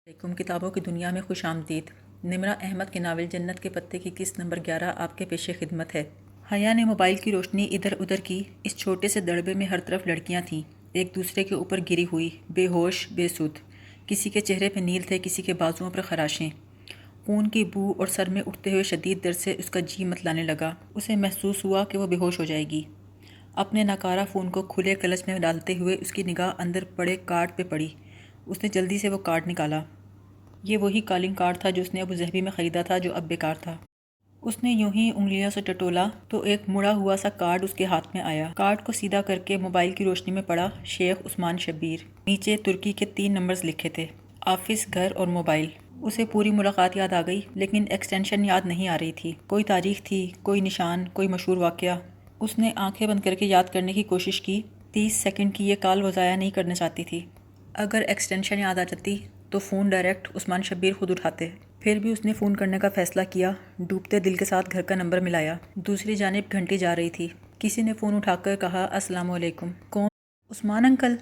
علیکم، کتابوں کی دنیا میں خوش آمدید۔ نمرہ احمد کے ناول جنت کے پتے کی قسط نمبر 11 آپ کے پیش خدمت ہے۔ حیا نے موبائل کی روشنی ادھر ادھر کی۔ اس چھوٹے سے دڑبے میں ہر طرف لڑکیاں تھیں، ایک دوسرے کے اوپر گری ہوئی، بے ہوش بے سدھ۔ کسی کے چہرے پہ نیل تھے، کسی کے بازوؤں پر خراشیں۔ خون کی بو اور سر میں اٹھتے ہوئے شدید درد سے اس کا جی متلانے لگا۔ اسے محسوس ہوا کہ وہ بے ہوش ہو جائے گی۔ اپنے ناکارہ فون کو کھلے کلچ میں ڈالتے ہوئے اس کی نگاہ اندر پڑے کارڈ پہ پڑی۔ اس نے جلدی سے وہ کارڈ نکالا۔ یہ وہی کالنگ کارڈ تھا جو اس نے ابوظہبی میں خریدا تھا، جو اب بیکار تھا۔ اس نے یوں ہی انگلیوں سے ٹٹولا تو ایک مڑا ہوا سا کارڈ اس کے ہاتھ میں آیا۔ کارڈ کو سیدھا کر کے موبائل کی روشنی میں پڑا شیخ عثمان شبیر۔ نیچے ترکی کے 3 نمبرز لکھے تھے، آفس، گھر اور موبائل۔ اسے پوری ملاقات یاد آ گئی، لیکن ایکسٹینشن یاد نہیں آ رہی تھی۔ کوئی تاریخ تھی، کوئی نشان، کوئی مشہور واقعہ۔ اس نے آنکھیں بند کر کے یاد کرنے کی کوشش کی۔ 30 سیکنڈ کی یہ کال وہ ضائع نہیں کرنا چاہتی تھی۔ اگر ایکسٹینشن یاد آ جاتی تو فون ڈائریکٹ عثمان شبیر خود اٹھاتے۔ پھر بھی اس نے فون کرنے کا فیصلہ کیا۔ ڈوبتے دل کے ساتھ گھر کا نمبر ملایا۔ دوسری جانب گھنٹی جا رہی تھی۔ کسی نے فون اٹھا کر کہا، السلام علیکم۔ کون؟ عثمان انکل؟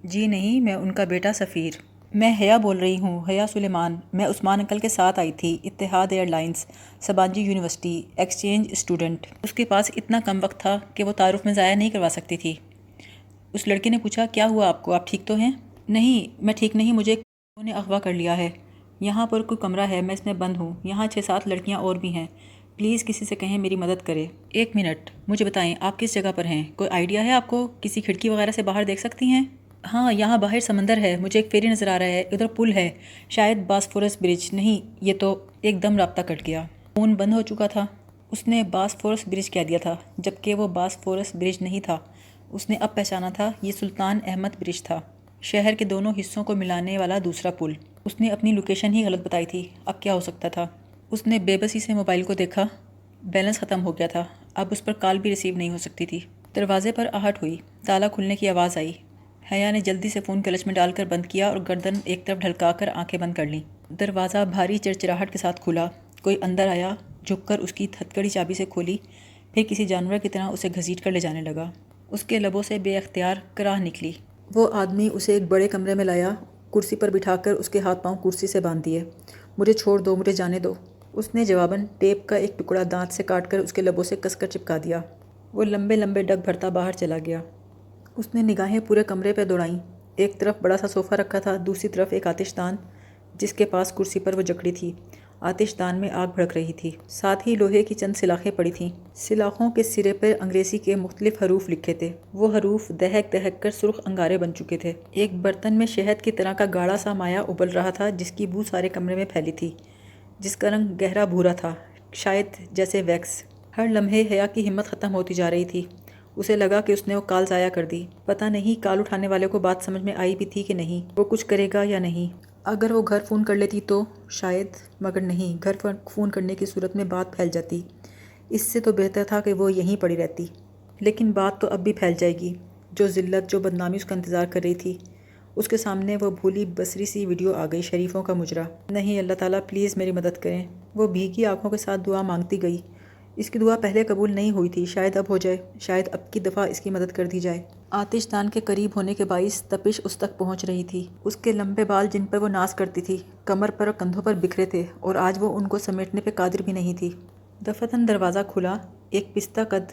جی نہیں، میں ان کا بیٹا سفیر۔ میں حیا بول رہی ہوں، حیا سلیمان۔ میں عثمان انکل کے ساتھ آئی تھی، Etihad airlines, Sabanci university, exchange student. اس کے پاس اتنا کم وقت تھا کہ وہ تعارف میں ضائع نہیں کروا سکتی تھی۔ اس لڑکے نے پوچھا، کیا ہوا آپ کو؟ آپ ٹھیک تو ہیں؟ نہیں، میں ٹھیک نہیں، مجھے انہوں نے اغوا کر لیا ہے۔ یہاں پر کوئی کمرہ ہے، میں اس میں بند ہوں۔ یہاں 6-7 لڑکیاں اور بھی ہیں۔ پلیز کسی سے کہیں میری مدد کرے۔ 1 منٹ، مجھے بتائیں آپ کس جگہ پر ہیں؟ کوئی آئیڈیا ہے آپ کو؟ کسی کھڑکی وغیرہ سے باہر دیکھ سکتی ہیں؟ ہاں، یہاں باہر سمندر ہے، مجھے ایک فیری نظر آ رہا ہے، ادھر پل ہے، شاید باسفورس برج۔ نہیں، یہ تو ایک دم رابطہ کٹ گیا۔ فون بند ہو چکا تھا۔ اس نے باسفورس برج کہہ دیا تھا، جبکہ وہ باسفورس برج نہیں تھا۔ اس نے اب پہچانا تھا، یہ سلطان احمد برج تھا، شہر کے دونوں حصوں کو ملانے والا دوسرا پل۔ اس نے اپنی لوکیشن ہی غلط بتائی تھی، اب کیا ہو سکتا تھا؟ اس نے بے بسی سے موبائل کو دیکھا، بیلنس ختم ہو گیا تھا، اب اس پر کال بھی ریسیو نہیں ہو سکتی تھی۔ دروازے پر آہٹ ہوئی، تالا کھلنے کی آواز آئی۔ حیا نے جلدی سے فون کلچ میں ڈال کر بند کیا اور گردن ایک طرف ڈھلکا کر آنکھیں بند کر لیں۔ دروازہ بھاری چرچراہٹ کے ساتھ کھلا۔ کوئی اندر آیا، جھک کر اس کی ہتھکڑی چابی سے کھولی، پھر کسی جانور کی طرح اسے گھسیٹ کر لے جانے لگا۔ اس کے لبوں سے بے اختیار کراہ نکلی۔ وہ آدمی اسے ایک بڑے کمرے میں لایا، کرسی پر بٹھا کر اس کے ہاتھ پاؤں کرسی سے باندھ دیے۔ مجھے چھوڑ دو، مجھے جانے دو۔ اس نے جواباً ٹیپ کا ایک ٹکڑا دانت سے کاٹ کر اس کے لبوں سے کس کر چپکا دیا۔ وہ لمبے لمبے ڈگ بھرتا باہر چلا گیا۔ اس نے نگاہیں پورے کمرے پہ دوڑائیں۔ ایک طرف بڑا سا صوفہ رکھا تھا، دوسری طرف ایک آتش دان، جس کے پاس کرسی پر وہ جکڑی تھی۔ آتش دان میں آگ بھڑک رہی تھی، ساتھ ہی لوہے کی چند سلاخیں پڑی تھیں۔ سلاخوں کے سرے پر انگریزی کے مختلف حروف لکھے تھے۔ وہ حروف دہک دہک کر سرخ انگارے بن چکے تھے۔ ایک برتن میں شہد کی طرح کا گاڑھا سا مائع ابل رہا تھا، جس کی بو سارے کمرے میں پھیلی تھی، جس کا رنگ گہرا بھورا تھا، شاید جیسے ویکس۔ ہر لمحے حیا کی ہمت ختم ہوتی جا رہی تھی۔ اسے لگا کہ اس نے وہ کال ضائع کر دی۔ پتہ نہیں کال اٹھانے والے کو بات سمجھ میں آئی بھی تھی کہ نہیں، وہ کچھ کرے گا یا نہیں۔ اگر وہ گھر فون کر لیتی تو شاید، مگر نہیں، گھر فون کرنے کی صورت میں بات پھیل جاتی۔ اس سے تو بہتر تھا کہ وہ یہیں پڑی رہتی۔ لیکن بات تو اب بھی پھیل جائے گی۔ جو ذلت، جو بدنامی اس کا انتظار کر رہی تھی، اس کے سامنے وہ بھولی بصری سی ویڈیو آ گئی، شریفوں کا مجرا۔ نہیں، اللہ تعالیٰ پلیز میری مدد کریں۔ وہ بھیگی آنکھوں کے ساتھ دعا مانگتی گئی۔ اس کی دعا پہلے قبول نہیں ہوئی تھی، شاید اب ہو جائے، شاید اب کی دفعہ اس کی مدد کر دی جائے۔ آتش دان کے قریب ہونے کے باعث تپش اس تک پہنچ رہی تھی۔ اس کے لمبے بال جن پر وہ ناز کرتی تھی، کمر پر اور کندھوں پر بکھرے تھے، اور آج وہ ان کو سمیٹنے پہ قادر بھی نہیں تھی۔ دفتن دروازہ کھلا۔ ایک پستہ قد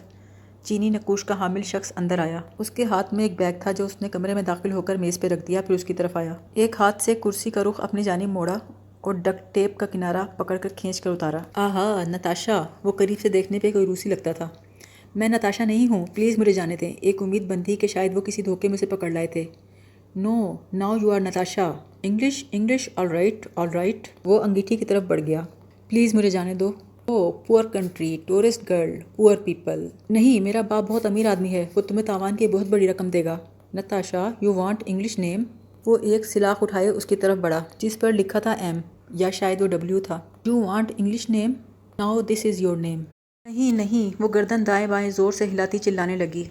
چینی نقوش کا حامل شخص اندر آیا۔ اس کے ہاتھ میں ایک بیگ تھا جو اس نے کمرے میں داخل ہو کر میز پہ رکھ دیا، پھر اس کی طرف آیا۔ ایک ہاتھ سے کرسی کا رخ اپنی جانب موڑا اور ڈکٹ ٹیپ کا کنارہ پکڑ کر کھینچ کر اتارا۔ آہا، نتاشا! وہ قریب سے دیکھنے پہ کوئی روسی لگتا تھا۔ میں نتاشا نہیں ہوں، پلیز مجھے جانے دیں۔ ایک امید بندھی کہ شاید وہ کسی دھوکے میں اسے پکڑ لائے تھے۔ No, now you are Natasha. English, English, all right, all right. وہ انگیٹھی کی طرف بڑھ گیا۔ پلیز مجھے جانے دو۔ او، پور country, tourist girl, poor people. نہیں، میرا باپ بہت امیر آدمی ہے، وہ تمہیں تاوان کی بہت بڑی رقم دے گا۔ نتاشا، یو وانٹ انگلش نیم؟ وہ ایک سلاخ اٹھائے اس کی طرف بڑھا، جس پر لکھا تھا ایم، یا شاید وہ ڈبلیو تھا۔ You want English name? Now this is your name. نہیں نہیں، وہ گردن دائیں بائیں زور سے ہلاتی چلانے لگی۔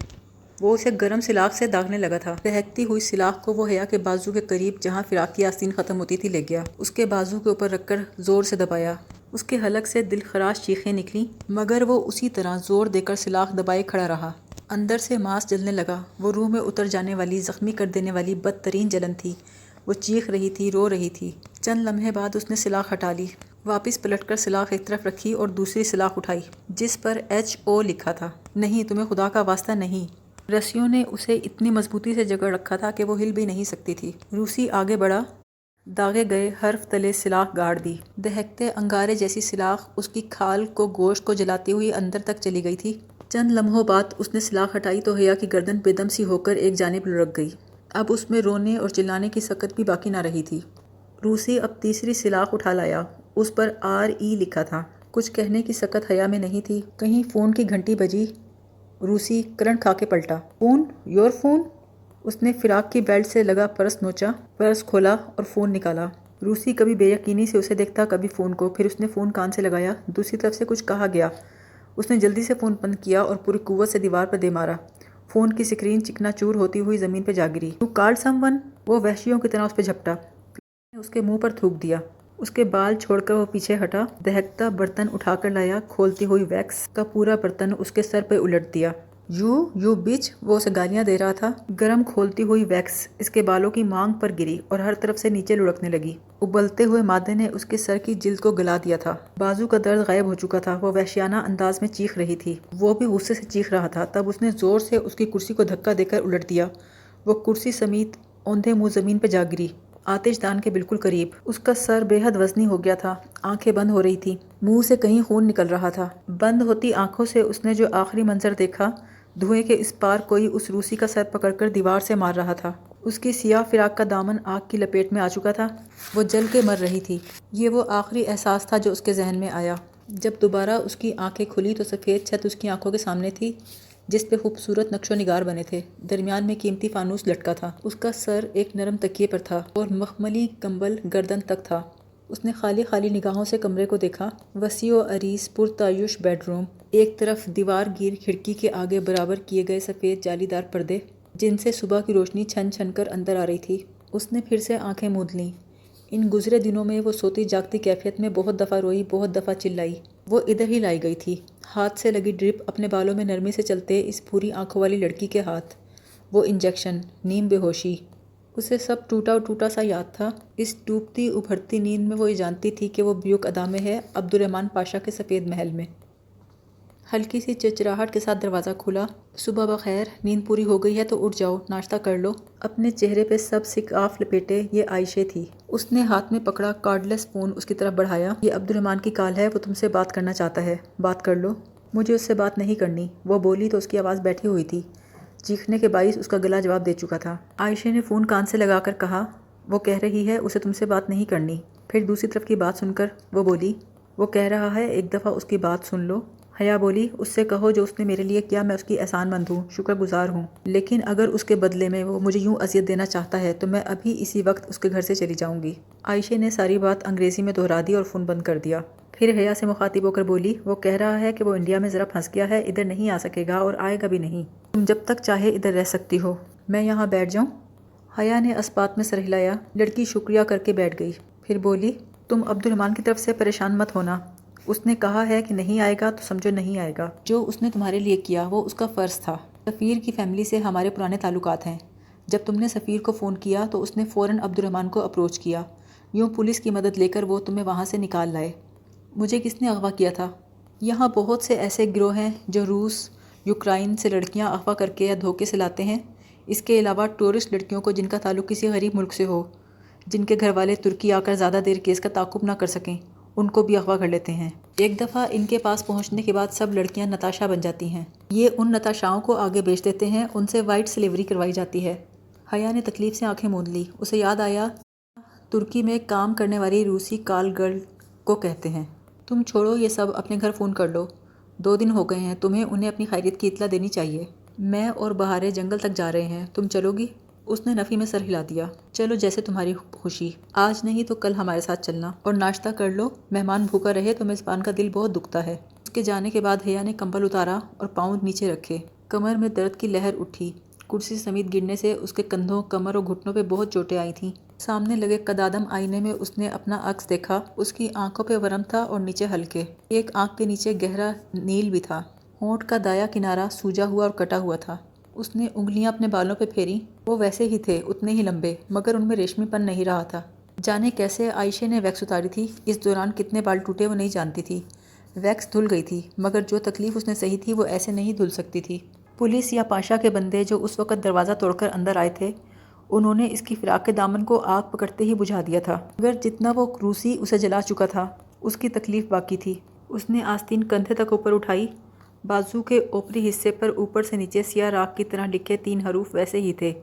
وہ اسے گرم سلاخ سے داغنے لگا تھا۔ دہکتی ہوئی سلاخ کو وہ حیا کے بازو کے قریب، جہاں فراق کی آستین ختم ہوتی تھی، لے گیا۔ اس کے بازو کے اوپر رکھ کر زور سے دبایا۔ اس کے حلق سے دل خراش چیخیں نکلیں، مگر وہ اسی طرح زور دے کر سلاخ دبائے کھڑا رہا۔ اندر سے ماس جلنے لگا۔ وہ روح میں اتر جانے والی، زخمی کر دینے والی بدترین جلن تھی۔ وہ چیخ رہی تھی، رو رہی تھی، چند لمحے بعد اس نے سلاخ ہٹا لی، واپس پلٹ کر سلاخ ایک طرف رکھی اور دوسری سلاخ اٹھائی جس پر HO لکھا تھا۔ نہیں، تمہیں خدا کا واسطہ نہیں۔ رسیوں نے اسے اتنی مضبوطی سے جکڑ رکھا تھا کہ وہ ہل بھی نہیں سکتی تھی۔ روسی آگے بڑھا، داغے گئے حرف تلے سلاخ گاڑ دی۔ دہکتے انگارے جیسی سلاخ اس کی کھال کو گوشت کو جلاتی ہوئی اندر تک چلی گئی تھی۔ چند لمحوں بعد اس نے سلاخ ہٹائی تو حیا کی گردن بے دم سی ہو کر ایک جانب لڑک گئی۔ اب اس میں رونے اور چلانے کی سکت بھی باقی نہ رہی تھی۔ روسی اب تیسری سلاخ اٹھا لایا، اس پر RE لکھا تھا۔ کچھ کہنے کی سکت حیا میں نہیں تھی۔ کہیں فون کی گھنٹی بجی۔ روسی کرنٹ کھا کے پلٹا۔ فون؟ Your phone? اس نے فراق کی بیلٹ سے لگا پرس نوچا، پرس کھولا اور فون نکالا۔ روسی کبھی بے یقینی سے اسے دیکھتا، کبھی فون کو۔ پھر اس نے فون کان سے لگایا۔ دوسری طرف سے کچھ کہا گیا۔ اس نے جلدی سے فون بند کیا اور پوری قوت سے دیوار پر دے مارا۔ فون کی سکرین چکنا چور ہوتی ہوئی زمین پہ جا گری۔ "You called someone?" وہ وحشیوں کی طرح اس پہ جھپٹا۔ اس نے اس کے منہ پر تھوک دیا۔ اس کے بال چھوڑ کر وہ پیچھے ہٹا، دہکتا برتن اٹھا کر لایا، کھولتی ہوئی ویکس کا پورا برتن اس کے سر پہ الٹ دیا۔ یو بچ! وہ اسے گالیاں دے رہا تھا۔ گرم کھولتی ہوئی ویکس اس کے بالوں کی مانگ پر گری اور ہر طرف سے نیچے لڑکنے لگی۔ ابلتے ہوئے مادے نے اس کے سر کی جلد کو گلا دیا تھا۔ بازو کا درد غائب ہو چکا تھا۔ وہ وحشیانہ انداز میں چیخ رہی تھی۔ وہ بھی غصے سے چیخ رہا تھا۔ تب اس نے زور سے اس کی کرسی کو دھکا دے کر الٹ دیا۔ وہ کرسی سمیت اوندھے منہ زمین پہ جا گری، آتش دان کے بالکل قریب۔ اس کا سر بے حد وزنی ہو گیا تھا، آنکھیں بند ہو رہی تھیں، منہ سے کہیں خون نکل رہا تھا۔ بند ہوتی آنکھوں سے اس نے جو آخری منظر دیکھا، دھوئیں کے اس پار کوئی اس روسی کا سر پکڑ کر دیوار سے مار رہا تھا۔ اس کی سیاہ فراق کا دامن آگ کی لپیٹ میں آ چکا تھا۔ وہ جل کے مر رہی تھی۔ یہ وہ آخری احساس تھا جو اس کے ذہن میں آیا۔ جب دوبارہ اس کی آنکھیں کھلی تو سفید چھت اس کی آنکھوں کے سامنے تھی، جس پہ خوبصورت نقش و نگار بنے تھے۔ درمیان میں قیمتی فانوس لٹکا تھا۔ اس کا سر ایک نرم تکیے پر تھا اور مخملی کمبل گردن تک تھا۔ اس نے خالی خالی نگاہوں سے کمرے کو دیکھا۔ وسیع و عریض پرتعیش بیڈ روم، ایک طرف دیوار گیر کھڑکی کے آگے برابر کیے گئے سفید جالی دار پردے، جن سے صبح کی روشنی چھن چھن کر اندر آ رہی تھی۔ اس نے پھر سے آنکھیں موند لیں۔ ان گزرے دنوں میں وہ سوتی جاگتی کیفیت میں بہت دفعہ روئی، بہت دفعہ چلائی۔ وہ ادھر ہی لائی گئی تھی۔ ہاتھ سے لگی ڈرپ، اپنے بالوں میں نرمی سے چلتے اس بھوری آنکھوں والی لڑکی کے ہاتھ، وہ انجیکشن، نیم بے ہوشی، اسے سب ٹوٹا ٹوٹا سا یاد تھا۔ اس ڈوبتی ابھرتی نیند میں وہ یہ جانتی تھی کہ وہ بیوک ادا میں ہے، عبدالرحمن پاشا کے سفید محل میں۔ ہلکی سی چرچراہٹ کے ساتھ دروازہ کھلا۔ "صبح بخیر، نیند پوری ہو گئی ہے تو اٹھ جاؤ، ناشتہ کر لو۔" اپنے چہرے پہ سب سکاف لپیٹے یہ عائشہ تھی۔ اس نے ہاتھ میں پکڑا کارڈلیس فون اس کی طرف بڑھایا۔ "یہ عبدالرحمن کی کال ہے، وہ تم سے بات کرنا چاہتا ہے، بات کر لو۔" "مجھے اس سے بات نہیں کرنی۔" وہ بولی تو اس کی آواز بیٹھی ہوئی تھی، چیخنے کے باعث اس کا گلا جواب دے چکا تھا۔ عائشہ نے فون کان سے لگا کر کہا، "وہ کہہ رہی ہے اسے تم سے بات نہیں کرنی۔" پھر دوسری طرف کی بات سن کر وہ بولی، "وہ کہہ رہا ہے ایک دفعہ اس کی بات سن لو۔" حیا بولی، "اس سے کہو جو اس نے میرے لیے کیا میں اس کی احسان مند ہوں، شکر گزار ہوں، لیکن اگر اس کے بدلے میں وہ مجھے یوں اذیت دینا چاہتا ہے تو میں ابھی اسی وقت اس کے گھر سے چلی جاؤں گی۔" عائشہ نے ساری بات انگریزی میں دہرا دی اور فون بند کر دیا۔ پھر حیا سے مخاطب ہو کر بولی، "وہ کہہ رہا ہے کہ وہ انڈیا میں ذرا پھنس گیا ہے، ادھر نہیں آ سکے گا اور آئے گا بھی نہیں۔ تم جب تک چاہے ادھر رہ سکتی ہو۔ میں یہاں بیٹھ جاؤں؟" حیا نے اسبات میں سر ہلایا۔ لڑکی شکریہ کر کے بیٹھ گئی۔ پھر بولی، "تم عبدالرحمن کی طرف سے پریشان مت ہونا۔ اس نے کہا ہے کہ نہیں آئے گا تو سمجھو نہیں آئے گا۔ جو اس نے تمہارے لیے کیا وہ اس کا فرض تھا۔ سفیر کی فیملی سے ہمارے پرانے تعلقات ہیں۔ جب تم نے سفیر کو فون کیا تو اس نے فوراً عبدالرحمن کو اپروچ کیا۔ یوں پولیس کی مدد لے کر وہ تمہیں وہاں سے نکال لائے۔ مجھے کس نے اغوا کیا تھا؟ یہاں بہت سے ایسے گروہ ہیں جو روس، یوکرائن سے لڑکیاں اغوا کر کے یا دھوکے سے لاتے ہیں۔ اس کے علاوہ ٹورسٹ لڑکیوں کو جن کا تعلق کسی غریب ملک سے ہو، جن کے گھر والے ترکی آ کر زیادہ دیر کیس کا تعاقب نہ کر سکیں، ان کو بھی اغوا کر لیتے ہیں۔ ایک دفعہ ان کے پاس پہنچنے کے بعد سب لڑکیاں نتاشا بن جاتی ہیں۔ یہ ان نتاشاؤں کو آگے بیچ دیتے ہیں، ان سے وائٹ سلیوری کروائی جاتی ہے۔ حیا نے تکلیف سے آنکھیں موند لی۔ اسے یاد آیا، ترکی میں کام کرنے والی روسی کال گرل کو کہتے ہیں۔ تم چھوڑو یہ سب، اپنے گھر فون کر لو۔ 2 دن ہو گئے ہیں، تمہیں انہیں اپنی خیریت کی اطلاع دینی چاہیے۔ میں اور بہارے جنگل تک جا رہے ہیں، تم چلو گی؟ اس نے نفی میں سر ہلا دیا۔ چلو جیسے تمہاری خوشی، آج نہیں تو کل ہمارے ساتھ چلنا، اور ناشتہ کر لو، مہمان بھوکا رہے تو میزبان کا دل بہت دکھتا ہے۔ اس کے جانے کے بعد حیا نے کمبل اتارا اور پاؤں نیچے رکھے۔ کمر میں درد کی لہر اٹھی۔ کرسی سمیت گرنے سے اس کے کندھوں، کمر اور گھٹنوں پہ بہت چوٹیں آئی تھیں۔ سامنے لگے قدادم آئینے میں اس نے اپنا عکس دیکھا۔ اس کی آنکھوں پہ ورم تھا اور نیچے ہلکے، ایک آنکھ کے نیچے گہرا نیل بھی تھا۔ ہونٹ کا دایاں کنارہ سوجا ہوا اور کٹا ہوا تھا۔ اس نے انگلیاں اپنے بالوں پہ پھیریں۔ وہ ویسے ہی تھے، اتنے ہی لمبے، مگر ان میں ریشمی پن نہیں رہا تھا۔ جانے کیسے عائشہ نے ویکس اتاری تھی، اس دوران کتنے بال ٹوٹے وہ نہیں جانتی تھی۔ ویکس دھل گئی تھی، مگر جو تکلیف اس نے سہی تھی وہ ایسے نہیں دھل سکتی تھی۔ پولیس یا پاشا کے بندے جو اس وقت دروازہ توڑ کر اندر آئے تھے، انہوں نے اس کی فراق کے دامن کو آگ پکڑتے ہی بجھا دیا تھا، مگر جتنا وہ روسی اسے جلا چکا تھا اس کی تکلیف باقی تھی۔ اس نے آستین کندھے تک اوپر اٹھائی، بازو کے اوپری حصے پر اوپر سے نیچے سیاہ راکھ کی طرح لکھے 3 حروف ویسے ہی تھے،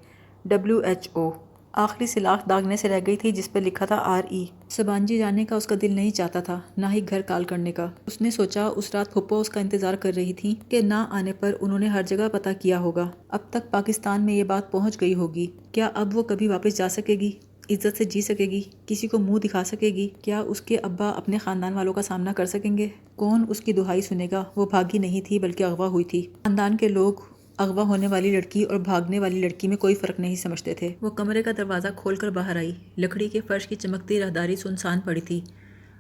WHO۔ آخری سلاخ داغنے سے رہ گئی تھی جس پر لکھا تھا RE۔ سبانجی جانے کا اس کا دل نہیں چاہتا تھا، نہ ہی گھر کال کرنے کا۔ اس نے سوچا اس رات پھپھو اس کا انتظار کر رہی تھی کہ نہ آنے پر انہوں نے ہر جگہ پتہ کیا ہوگا۔ اب تک پاکستان میں یہ بات پہنچ گئی ہوگی۔ کیا اب وہ کبھی واپس جا سکے گی، عزت سے جی سکے گی، کسی کو منہ دکھا سکے گی؟ کیا اس کے ابا اپنے خاندان والوں کا سامنا کر سکیں گے؟ کون اس کی دہائی سنے گا؟ وہ بھاگی نہیں تھی بلکہ اغوا ہوئی تھی۔ خاندان کے لوگ اغوا ہونے والی لڑکی اور بھاگنے والی لڑکی میں کوئی فرق نہیں سمجھتے تھے۔ وہ کمرے کا دروازہ کھول کر باہر آئی۔ لکڑی کے فرش کی چمکتی راہداری سنسان پڑی تھی۔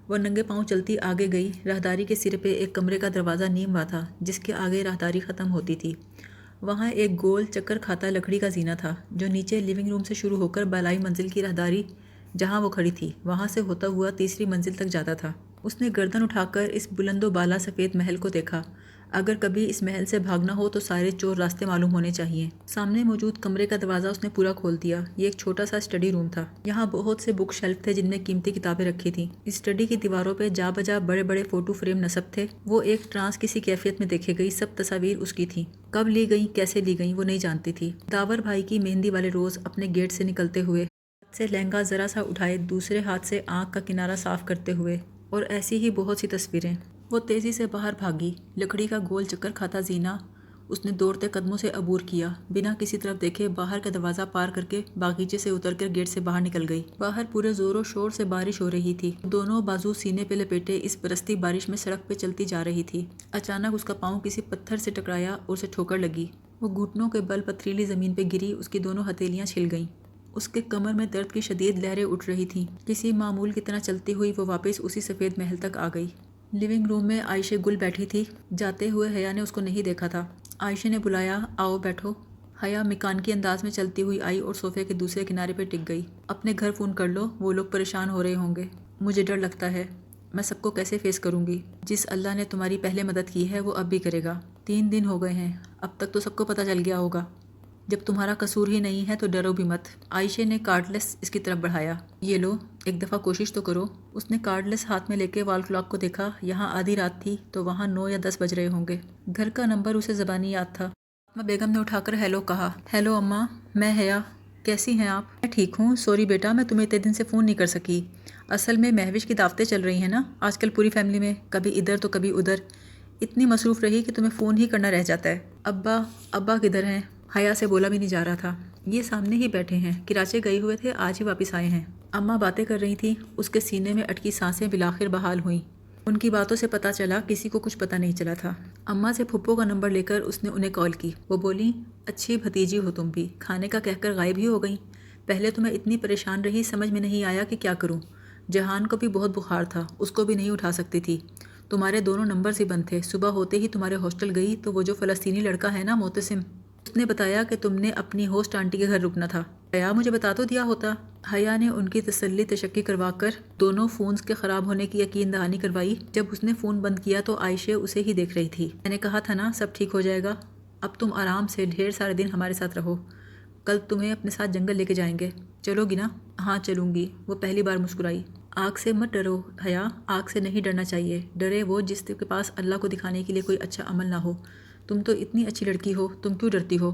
وہ ننگے پاؤں چلتی آگے گئی۔ راہداری کے سرے پہ ایک کمرے کا دروازہ نیم ہوا تھا جس کے آگے راہداری ختم ہوتی تھی۔ وہاں ایک گول چکر کھاتا لکڑی کا زینہ تھا جو نیچے لیونگ روم سے شروع ہو کر بالائی منزل کی راہداری جہاں وہ کھڑی تھی وہاں سے ہوتا ہوا تیسری منزل تک جاتا تھا۔ اس نے گردن اٹھا کر اس بلند و بالا سفید محل کو دیکھا۔ اگر کبھی اس محل سے بھاگنا ہو تو سارے چور راستے معلوم ہونے چاہیے۔ سامنے موجود کمرے کا دروازہ اس نے پورا کھول دیا۔ یہ ایک چھوٹا سا اسٹڈی روم تھا۔ یہاں بہت سے بک شیلف تھے جن میں قیمتی کتابیں رکھی تھیں۔ اس اسٹڈی کی دیواروں پہ جا بجا بڑے بڑے فوٹو فریم نصب تھے۔ وہ ایک ٹرانس کسی کیفیت میں دیکھے گئی، سب تصاویر اس کی تھیں۔ کب لی گئیں، کیسے لی گئیں وہ نہیں جانتی تھی۔ داور بھائی کی مہندی والے روز اپنے گیٹ سے نکلتے ہوئے ہاتھ سے لہنگا ذرا سا اٹھائے دوسرے ہاتھ سے آنکھ کا کنارہ صاف کرتے ہوئے، اور ایسی ہی بہت سی تصویریں۔ وہ تیزی سے باہر بھاگی۔ لکڑی کا گول چکر کھاتا زینہ اس نے دوڑتے قدموں سے عبور کیا، بنا کسی طرف دیکھے باہر کا دروازہ پار کر کے باغیچے سے اتر کر گیٹ سے باہر نکل گئی۔ باہر پورے زور و شور سے بارش ہو رہی تھی۔ دونوں بازو سینے پہ لپیٹے اس برستی بارش میں سڑک پہ چلتی جا رہی تھی۔ اچانک اس کا پاؤں کسی پتھر سے ٹکرایا اور اسے ٹھوکر لگی۔ وہ گھٹنوں کے بل پتھریلی زمین پہ گری، اس کی دونوں ہتھیلیاں چھل گئیں۔ اس کے کمر میں درد کی شدید لہریں اٹھ رہی تھیں۔ کسی معمول کی طرح چلتی ہوئی وہ واپس اسی سفید محل تک آ گئی۔ لیونگ روم میں عائشہ گل بیٹھی تھی۔ جاتے ہوئے حیا نے اس کو نہیں دیکھا تھا۔ عائشہ نے بلایا، آؤ بیٹھو۔ حیا مکانکی انداز میں چلتی ہوئی آئی اور صوفے کے دوسرے کنارے پہ ٹک گئی۔ اپنے گھر فون کر لو، وہ لوگ پریشان ہو رہے ہوں گے۔ مجھے ڈر لگتا ہے، میں سب کو کیسے فیس کروں گی؟ جس اللہ نے تمہاری پہلے مدد کی ہے وہ اب بھی کرے گا۔ 3 دن ہو گئے ہیں، اب تک تو سب کو پتہ چل گیا ہوگا۔ جب تمہارا قصور ہی نہیں ہے تو ڈرو بھی مت۔ عائشہ نے کارڈ لیس اس کی طرف بڑھایا۔ یہ لو، ایک دفعہ کوشش تو کرو۔ اس نے کارڈ لیس ہاتھ میں لے کے وال کلاک کو دیکھا۔ یہاں آدھی رات تھی تو وہاں 9 یا 10 بج رہے ہوں گے۔ گھر کا نمبر اسے زبانی یاد تھا۔ فاطمہ بیگم نے اٹھا کر ہیلو کہا۔ ہیلو اماں، میں حیا، کیسی ہیں آپ؟ میں ٹھیک ہوں، سوری بیٹا میں تمہیں اتنے دن سے فون نہیں کر سکی۔ اصل میں مہوش کی دعوتیں چل رہی ہیں نا آج کل پوری فیملی میں، کبھی ادھر تو کبھی ادھر، اتنی مصروف رہی کہ تمہیں فون ہی کرنا رہ جاتا ہے۔ ابا کدھر ہیں؟ حیا سے بولا بھی نہیں جا رہا تھا۔ یہ سامنے ہی بیٹھے ہیں، کراچی گئے ہوئے تھے، آج ہی واپس آئے ہیں۔ اماں باتیں کر رہی تھیں، اس کے سینے میں اٹکی سانسیں بالآخر بحال ہوئیں۔ ان کی باتوں سے پتہ چلا کسی کو کچھ پتہ نہیں چلا تھا۔ اماں سے پھپھو کا نمبر لے کر اس نے انہیں کال کی۔ وہ بولیں، اچھی بھتیجی ہو تم بھی، کھانے کا کہہ کر غائب ہی ہو گئیں۔ پہلے تو میں اتنی پریشان رہی، سمجھ میں نہیں آیا کہ کیا کروں۔ جہان کو بھی بہت بخار تھا، اس کو بھی نہیں اٹھا سکتی تھی۔ تمہارے دونوں نمبرز ہی بند تھے۔ صبح ہوتے ہی تمہارے ہاسٹل گئی تو وہ جو فلسطینی لڑکا ہے نا معتصم، اس نے بتایا کہ تم نے اپنی ہوسٹ آنٹی کے گھر رکنا تھا۔ حیا مجھے بتا تو دیا ہوتا۔ حیا نے ان کی تسلی تشکی کروا کر دونوں فونز کے خراب ہونے کی یقین دہانی کروائی۔ جب اس نے فون بند کیا تو عائشہ اسے ہی دیکھ رہی تھی۔ میں نے کہا تھا نا سب ٹھیک ہو جائے گا، اب تم آرام سے ڈھیر سارے دن ہمارے ساتھ رہو، کل تمہیں اپنے ساتھ جنگل لے کے جائیں گے، چلو گی نا؟ ہاں چلوں گی، وہ پہلی بار مسکرائی۔ آگ سے مت ڈرو حیا، آگ سے نہیں ڈرنا چاہیے، ڈرے وہ جس کے پاس اللہ کو دکھانے کے لیے کوئی اچھا عمل نہ ہو۔ تم تو اتنی اچھی لڑکی ہو، تم کیوں ڈرتی ہو؟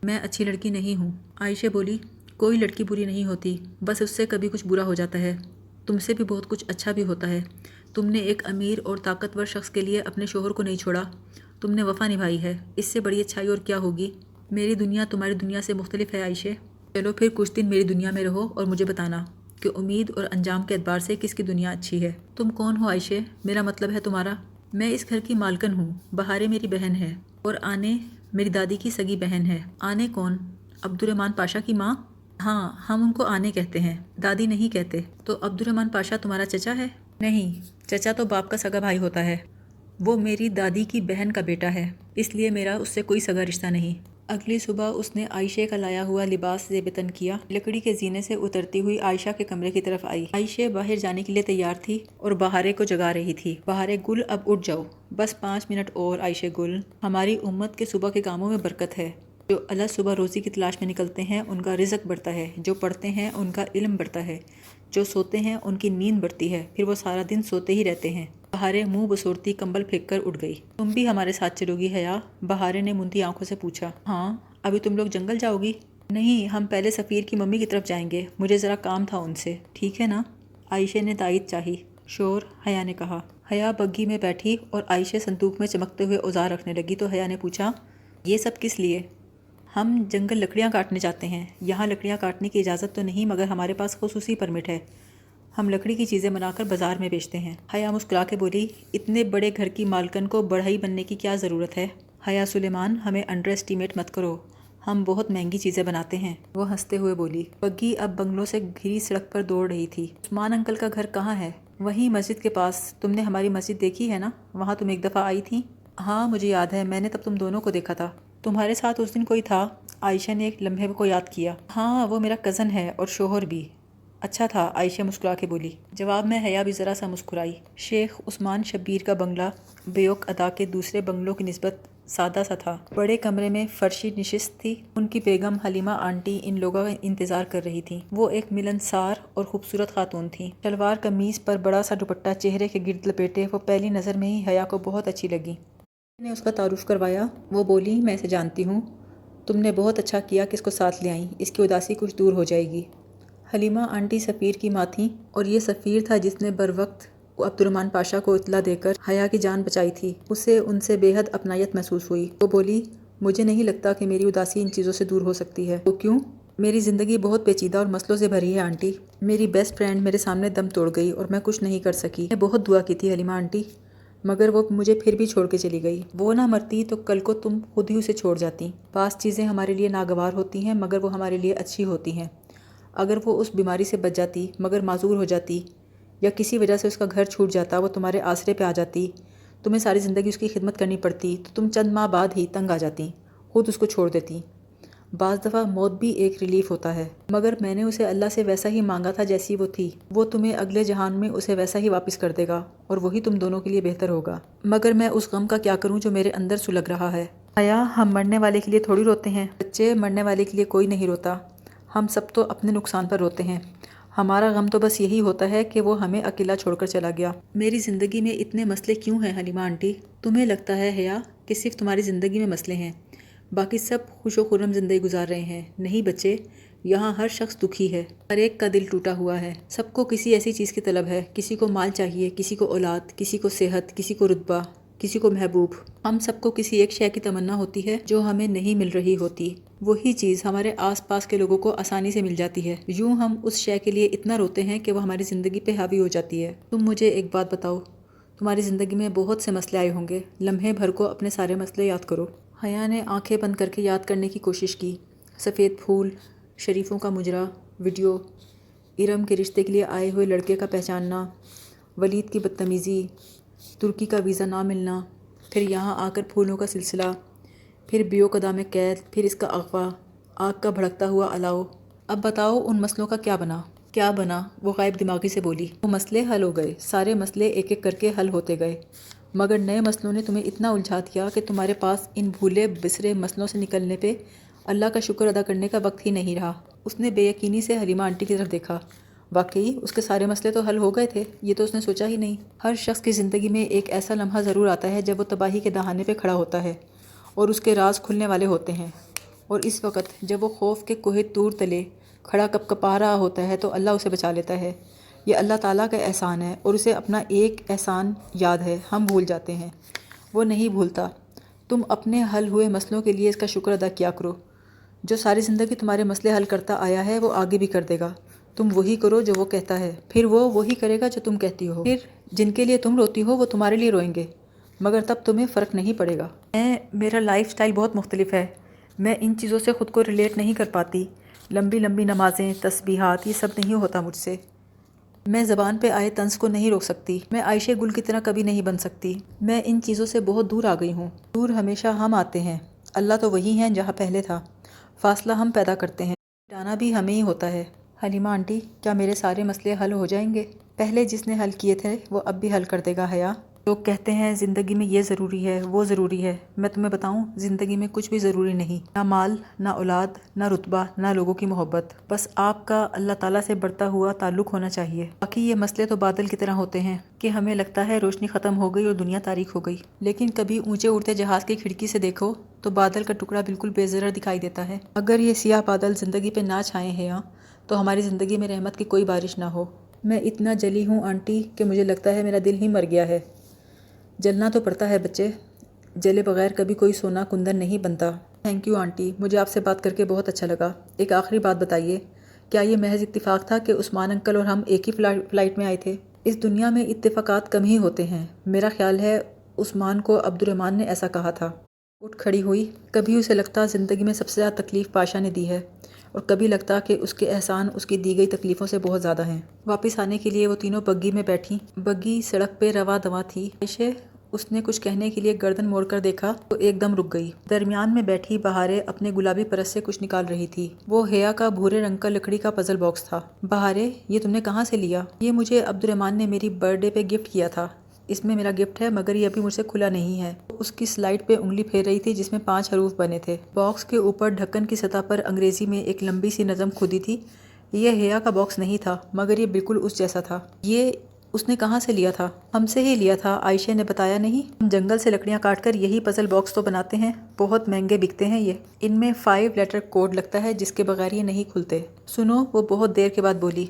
میں اچھی لڑکی نہیں ہوں، عائشہ بولی۔ کوئی لڑکی بری نہیں ہوتی، بس اس سے کبھی کچھ برا ہو جاتا ہے۔ تم سے بھی بہت کچھ اچھا بھی ہوتا ہے۔ تم نے ایک امیر اور طاقتور شخص کے لیے اپنے شوہر کو نہیں چھوڑا، تم نے وفا نبھائی ہے، اس سے بڑی اچھائی اور کیا ہوگی؟ میری دنیا تمہاری دنیا سے مختلف ہے عائشہ۔ چلو پھر کچھ دن میری دنیا میں رہو اور مجھے بتانا کہ امید اور انجام کے اعتبار سے کس کی دنیا اچھی ہے۔ تم کون ہو عائشہ؟ میرا مطلب ہے تمہارا۔ میں اس گھر کی مالکن ہوں، بہارے میری بہن ہے اور آنے میری دادی کی سگی بہن ہے۔ آنے کون؟ عبدالرحمن پاشا کی ماں؟ ہاں، ہم ان کو آنے کہتے ہیں، دادی نہیں کہتے۔ تو عبدالرحمن پاشا تمہارا چچا ہے؟ نہیں، چچا تو باپ کا سگا بھائی ہوتا ہے، وہ میری دادی کی بہن کا بیٹا ہے، اس لیے میرا اس سے کوئی سگا رشتہ نہیں۔ اگلی صبح اس نے عائشہ کا لایا ہوا لباس زیب تن کیا، لکڑی کے زینے سے اترتی ہوئی عائشہ کے کمرے کی طرف آئی۔ عائشہ باہر جانے کے لیے تیار تھی اور بہارے کو جگا رہی تھی۔ بہارے گل اب اٹھ جاؤ، بس 5 منٹ اور عائشہ گل، ہماری امت کے صبح کے کاموں میں برکت ہے۔ جو اللہ صبح روزی کی تلاش میں نکلتے ہیں ان کا رزق بڑھتا ہے، جو پڑھتے ہیں ان کا علم بڑھتا ہے، جو سوتے ہیں ان کی نیند بڑھتی ہے، پھر وہ سارا دن سوتے ہی رہتے ہیں۔ بہارے منہ بسورتی کمبل پھینک کر اٹھ گئی۔ تم بھی ہمارے ساتھ چلو گی حیا؟ بہارے نے مندی آنکھوں سے پوچھا۔ ہاں، ابھی تم لوگ جنگل جاؤ گی؟ نہیں، ہم پہلے سفیر کی ممی کی طرف جائیں گے، مجھے ذرا کام تھا ان سے، ٹھیک ہے نا؟ عائشہ نے تائید چاہی۔ شور، حیا نے کہا۔ حیا بگھی میں بیٹھی اور عائشہ صندوق میں چمکتے ہوئے اوزار رکھنے لگی تو حیا نے پوچھا، یہ سب کس لیے؟ ہم جنگل لکڑیاں کاٹنے جاتے ہیں۔ یہاں لکڑیاں کاٹنے کی اجازت تو نہیں، مگر ہمارے پاس خصوصی پرمٹ ہے۔ ہم لکڑی کی چیزیں بنا کر بازار میں بیچتے ہیں۔ حیا مسکرا کے بولی، اتنے بڑے گھر کی مالکن کو بڑھئی بننے کی کیا ضرورت ہے؟ حیا سلیمان، ہمیں انڈر اسٹیمیٹ مت کرو، ہم بہت مہنگی چیزیں بناتے ہیں۔ وہ ہنستے ہوئے بولی۔ بگھی اب بنگلوں سے گھری سڑک پر دوڑ رہی تھی۔ عثمان انکل کا گھر کہاں ہے؟ وہیں مسجد کے پاس۔ تم نے ہماری مسجد دیکھی ہے نا؟ وہاں تم ایک دفعہ آئی تھی۔ ہاں مجھے یاد ہے، میں نے تب تم دونوں کو دیکھا تھا۔ تمہارے ساتھ اس دن کوئی تھا؟ عائشہ نے ایک لمحے کو یاد کیا۔ ہاں، وہ میرا کزن ہے اور شوہر بھی۔ اچھا تھا، عائشہ مسکرا کے بولی۔ جواب میں حیا بھی ذرا سا مسکرائی۔ شیخ عثمان شبیر کا بنگلہ بیوک ادا کے دوسرے بنگلوں کی نسبت سادہ سا تھا۔ بڑے کمرے میں فرشی نشست تھی۔ ان کی بیگم حلیمہ آنٹی ان لوگوں کا انتظار کر رہی تھی۔ وہ ایک ملنسار اور خوبصورت خاتون تھی۔ شلوار قمیض پر بڑا سا دوپٹہ چہرے کے گرد لپیٹے وہ پہلی نظر میں ہی حیا کو بہت اچھی لگی۔ نے اس کا تعارف کروایا۔ وہ بولی، میں اسے جانتی ہوں، تم نے بہت اچھا کیا کہ اس کو ساتھ لے آئیں، اس کی اداسی کچھ دور ہو جائے گی۔ حلیمہ آنٹی سفیر کی ماں تھیں اور یہ سفیر تھا جس نے بروقت عبد الرحمن پاشا کو اطلاع دے کر حیا کی جان بچائی تھی۔ اسے ان سے بے حد اپنائیت محسوس ہوئی۔ وہ بولی، مجھے نہیں لگتا کہ میری اداسی ان چیزوں سے دور ہو سکتی ہے۔ وہ کیوں؟ میری زندگی بہت پیچیدہ اور مسئلوں سے بھری ہے آنٹی۔ میری بیسٹ فرینڈ میرے سامنے دم توڑ گئی اور میں کچھ نہیں کر سکی۔ میں بہت دعا کی تھی حلیمہ آنٹی، مگر وہ مجھے پھر بھی چھوڑ کے چلی گئی۔ وہ نہ مرتی تو کل کو تم خود ہی اسے چھوڑ جاتی۔ بعض چیزیں ہمارے لیے ناگوار ہوتی ہیں مگر وہ ہمارے لیے اچھی ہوتی ہیں۔ اگر وہ اس بیماری سے بچ جاتی مگر معذور ہو جاتی یا کسی وجہ سے اس کا گھر چھوٹ جاتا، وہ تمہارے آسرے پہ آ جاتی، تمہیں ساری زندگی اس کی خدمت کرنی پڑتی، تو تم چند ماہ بعد ہی تنگ آ جاتی، خود اس کو چھوڑ دیتی۔ بعض دفعہ موت بھی ایک ریلیف ہوتا ہے، مگر میں نے اسے اللہ سے ویسا ہی مانگا تھا جیسی وہ تھی۔ وہ تمہیں اگلے جہان میں اسے ویسا ہی واپس کر دے گا اور وہی تم دونوں کے لیے بہتر ہوگا۔ مگر میں اس غم کا کیا کروں جو میرے اندر سلگ رہا ہے؟ حیا، ہم مرنے والے کے لیے تھوڑی روتے ہیں بچے، مرنے والے کے لیے کوئی نہیں روتا، ہم سب تو اپنے نقصان پر روتے ہیں۔ ہمارا غم تو بس یہی ہوتا ہے کہ وہ ہمیں اکیلا چھوڑ کر چلا گیا۔ میری زندگی میں اتنے مسئلے کیوں ہیں حلیمہ آنٹی؟ تمہیں لگتا ہے حیا کہ صرف تمہاری زندگی میں مسئلے ہیں، باقی سب خوش و خرم زندگی گزار رہے ہیں؟ نہیں بچے، یہاں ہر شخص دکھی ہے، ہر ایک کا دل ٹوٹا ہوا ہے، سب کو کسی ایسی چیز کی طلب ہے، کسی کو مال چاہیے، کسی کو اولاد، کسی کو صحت، کسی کو رتبہ، کسی کو محبوب۔ ہم سب کو کسی ایک شے کی تمنا ہوتی ہے جو ہمیں نہیں مل رہی ہوتی، وہی چیز ہمارے آس پاس کے لوگوں کو آسانی سے مل جاتی ہے۔ یوں ہم اس شے کے لیے اتنا روتے ہیں کہ وہ ہماری زندگی پہ حاوی ہو جاتی ہے۔ تم مجھے ایک بات بتاؤ، تمہاری زندگی میں بہت سے مسئلے آئے ہوں گے، لمحے بھر کو اپنے سارے مسئلے یاد کرو۔ حیا نے آنکھیں بند کر کے یاد کرنے کی کوشش کی۔ سفید پھول، شریفوں کا مجرا، ویڈیو، ارم کے رشتے کے لیے آئے ہوئے لڑکے کا پہچاننا، ولید کی بدتمیزی، ترکی کا ویزا نہ ملنا، پھر یہاں آ کر پھولوں کا سلسلہ، پھر بیوقدہ میں قید، پھر اس کا اغوا، آگ کا بھڑکتا ہوا الاؤ۔ اب بتاؤ ان مسئلوں کا کیا بنا؟ کیا بنا؟ وہ غائب دماغی سے بولی۔ وہ مسئلے حل ہو گئے، سارے مسئلے ایک ایک کر کے حل ہوتے گئے، مگر نئے مسئلوں نے تمہیں اتنا الجھا دیا کہ تمہارے پاس ان بھولے بسرے مسئلوں سے نکلنے پہ اللہ کا شکر ادا کرنے کا وقت ہی نہیں رہا۔ اس نے بے یقینی سے حلیمہ آنٹی کی طرف دیکھا۔ واقعی اس کے سارے مسئلے تو حل ہو گئے تھے، یہ تو اس نے سوچا ہی نہیں۔ ہر شخص کی زندگی میں ایک ایسا لمحہ ضرور آتا ہے جب وہ تباہی کے دہانے پہ کھڑا ہوتا ہے اور اس کے راز کھلنے والے ہوتے ہیں، اور اس وقت جب وہ خوف کے کوہ طور تلے کھڑا کپ کپا رہا ہوتا ہے تو اللہ اسے بچا لیتا ہے۔ یہ اللہ تعالیٰ کا احسان ہے اور اسے اپنا ایک احسان یاد ہے، ہم بھول جاتے ہیں، وہ نہیں بھولتا۔ تم اپنے حل ہوئے مسئلوں کے لیے اس کا شکر ادا کیا کرو۔ جو ساری زندگی تمہارے مسئلے حل کرتا آیا ہے وہ آگے بھی کر دے گا، تم وہی کرو جو وہ کہتا ہے، پھر وہ وہی کرے گا جو تم کہتی ہو۔ پھر جن کے لیے تم روتی ہو وہ تمہارے لیے روئیں گے، مگر تب تمہیں فرق نہیں پڑے گا۔ میرا لائف سٹائل بہت مختلف ہے، میں ان چیزوں سے خود کو ریلیٹ نہیں کر پاتی، لمبی لمبی نمازیں، تسبیحات، یہ سب نہیں ہوتا مجھ سے۔ میں زبان پہ آئے طنز کو نہیں روک سکتی، میں عائشہ گل کی طرح کبھی نہیں بن سکتی، میں ان چیزوں سے بہت دور آ گئی ہوں۔ دور ہمیشہ ہم آتے ہیں، اللہ تو وہی ہیں جہاں پہلے تھا، فاصلہ ہم پیدا کرتے ہیں، مٹانا بھی ہمیں ہی ہوتا ہے۔ حلیمہ آنٹی، کیا میرے سارے مسئلے حل ہو جائیں گے؟ پہلے جس نے حل کیے تھے وہ اب بھی حل کر دے گا حیا۔ لوگ کہتے ہیں زندگی میں یہ ضروری ہے، وہ ضروری ہے، میں تمہیں بتاؤں زندگی میں کچھ بھی ضروری نہیں، نہ مال، نہ اولاد، نہ رتبہ، نہ لوگوں کی محبت، بس آپ کا اللہ تعالیٰ سے بڑھتا ہوا تعلق ہونا چاہیے۔ باقی یہ مسئلے تو بادل کی طرح ہوتے ہیں کہ ہمیں لگتا ہے روشنی ختم ہو گئی اور دنیا تاریک ہو گئی، لیکن کبھی اونچے اڑتے جہاز کی کھڑکی سے دیکھو تو بادل کا ٹکڑا بالکل بے ضرر دکھائی دیتا ہے۔ اگر یہ سیاہ بادل زندگی پہ نہ چھائیں حیا تو ہماری زندگی میں رحمت کی کوئی بارش نہ ہو۔ میں اتنا جلی ہوں آنٹی کہ مجھے لگتا ہے میرا دل ہی مر گیا ہے۔ جلنا تو پڑتا ہے بچے، جلے بغیر کبھی کوئی سونا کندن نہیں بنتا۔ تھینک یو آنٹی، مجھے آپ سے بات کر کے بہت اچھا لگا۔ ایک آخری بات بتائیے، کیا یہ محض اتفاق تھا کہ عثمان انکل اور ہم ایک ہی فلائٹ میں آئے تھے؟ اس دنیا میں اتفاقات کم ہی ہوتے ہیں، میرا خیال ہے عثمان کو عبد الرحمن نے ایسا کہا تھا۔ اٹھ کھڑی ہوئی، کبھی اسے لگتا زندگی میں سب سے زیادہ تکلیف پاشا نے دی ہے، اور کبھی لگتا کہ اس کے احسان اس کی دی گئی تکلیفوں سے بہت زیادہ ہیں۔ واپس آنے کے لیے وہ تینوں بگی میں بیٹھیں۔ بگی سڑک پہ رواں دواں تھی۔ عائشہ، اس نے کچھ کہنے کے لیے گردن موڑ کر دیکھا تو ایک دم رک گئی۔ درمیان میں بیٹھی بہارے اپنے گلابی پرس سے کچھ نکال رہی تھی۔ وہ حیا کا بھورے رنگ کا لکڑی کا پزل باکس تھا۔ بہارے، یہ تم نے کہاں سے لیا؟ یہ مجھے عبد الرحمن نے میری برتھ ڈے پہ گفٹ کیا تھا۔ اس میں میرا گفٹ ہے، مگر یہ ابھی مجھ سے کھلا نہیں ہے۔ اس کی سلائڈ پہ انگلی پھیر رہی تھی جس میں 5 حروف بنے تھے۔ باکس کے اوپر ڈھکن کی سطح پر انگریزی میں ایک لمبی سی نظم کھدی تھی۔ یہ حیا کا باکس نہیں تھا، مگر یہ بالکل اس جیسا تھا۔ یہ اس نے کہاں سے لیا تھا؟ ہم سے ہی لیا تھا، عائشہ نے بتایا نہیں؟ ہم جنگل سے لکڑیاں کاٹ کر یہی پزل باکس تو بناتے ہیں، بہت مہنگے بکتے ہیں یہ۔ ان میں 5 لیٹر کوڈ لگتا ہے جس کے بغیر یہ نہیں کھلتے۔ سنو، وہ بہت دیر کے بعد بولی،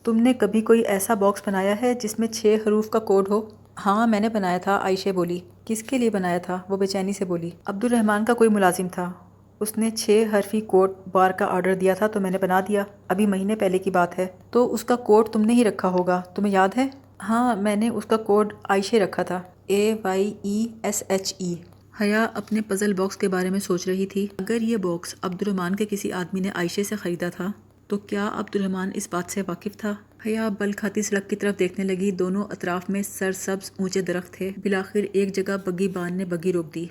تم نے کبھی کوئی ایسا باکس بنایا ہے جس میں 6 حروف کا کوڈ ہو؟ ہاں میں نے بنایا تھا، عائشہ بولی۔ کس کے لیے بنایا تھا؟ وہ بے چینی سے بولی۔ عبد الرحمن کا کوئی ملازم تھا، اس نے 6 حرفی کوڈ بار کا آرڈر دیا تھا تو میں نے بنا دیا، ابھی مہینے پہلے کی بات ہے۔ تو اس کا کوڈ تم نے ہی رکھا ہوگا، تمہیں یاد ہے؟ ہاں، میں نے اس کا کوڈ عائشہ رکھا تھا، AYESHE۔ حیا اپنے پزل باکس کے بارے میں سوچ رہی تھی۔ اگر یہ باکس عبد الرحمن کے کسی آدمی نے عائشہ سے خریدا تھا تو کیا عبد الرحمن اس بات سے واقف تھا؟ حیا بل کھاتی سڑک کی طرف دیکھنے لگی۔ دونوں اطراف میں سرسبز اونچے درخت تھے۔ بالآخر ایک جگہ بگی بان نے بگی روک دی۔